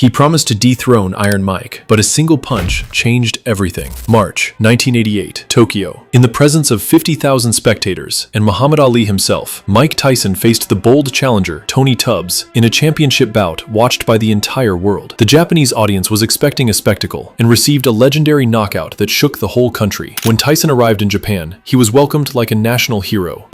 He promised to dethrone Iron Mike, but a single punch changed everything. March 1988, Tokyo. In the presence of 50,000 spectators and Muhammad Ali himself, Mike Tyson faced the bold challenger, Tony Tubbs, in a championship bout watched by the entire world. The Japanese audience was expecting a spectacle and received a legendary knockout that shook the whole country. When Tyson arrived in Japan, he was welcomed like a national hero.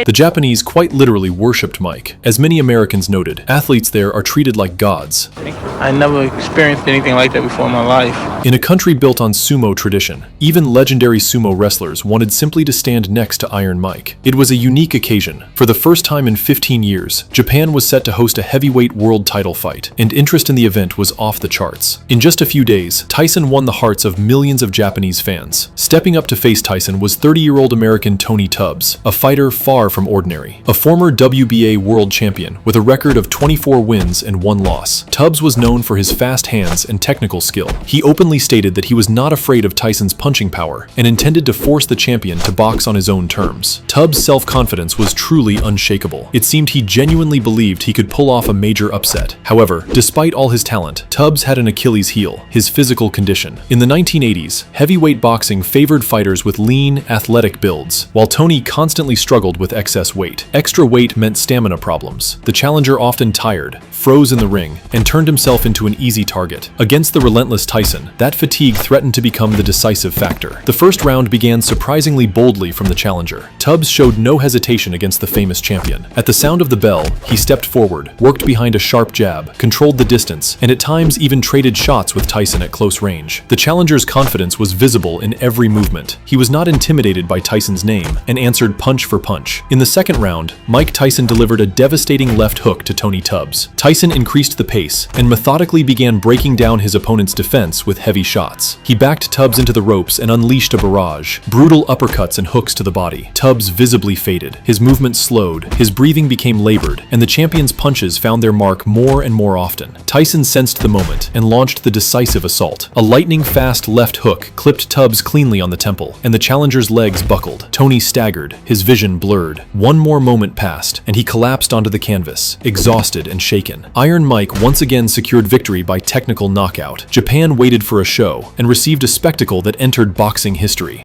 The Japanese quite literally worshipped Mike. As many Americans noted, athletes there are treated like gods. I never experienced anything like that before in my life. In a country built on sumo tradition, even legendary sumo wrestlers wanted simply to stand next to Iron Mike. It was a unique occasion. For the first time in 15 years, Japan was set to host a heavyweight world title fight, and interest in the event was off the charts. In just a few days, Tyson won the hearts of millions of Japanese fans. Stepping up to face Tyson was 30-year-old American Tony Tubbs, a fighter far from ordinary. A former WBA world champion with a record of 24 wins and 1 loss. Tubbs was known for his fast hands and technical skill. He openly stated that he was not afraid of Tyson's punching power and intended to force the champion to box on his own terms. Tubbs' self-confidence was truly unshakable. It seemed he genuinely believed he could pull off a major upset. However, despite all his talent, Tubbs had an Achilles heel, his physical condition. In the 1980s, heavyweight boxing favored fighters with lean, athletic builds, while Tony constantly struggled with excess weight. Extra weight meant stamina problems. The challenger often tired, froze in the ring, and turned himself into an easy target. Against the relentless Tyson, that fatigue threatened to become the decisive factor. The first round began surprisingly boldly from the challenger. Tubbs showed no hesitation against the famous champion. At the sound of the bell, he stepped forward, worked behind a sharp jab, controlled the distance, and at times even traded shots with Tyson at close range. The challenger's confidence was visible in every movement. He was not intimidated by Tyson's name and answered punch for punch. In the second round, Mike Tyson delivered a devastating left hook to Tony Tubbs. Tyson increased the pace and methodically began breaking down his opponent's defense with heavy shots. He backed Tubbs into the ropes and unleashed a barrage. Brutal uppercuts and hooks to the body. Tubbs visibly faded. His movement slowed, his breathing became labored, and the champion's punches found their mark more and more often. Tyson sensed the moment and launched the decisive assault. A lightning-fast left hook clipped Tubbs cleanly on the temple, and the challenger's legs buckled. Tony staggered, his vision blurred. One more moment passed, and he collapsed onto the canvas, exhausted and shaken. Iron Mike once again secured victory by technical knockout. Japan waited for a show and received a spectacle that entered boxing history.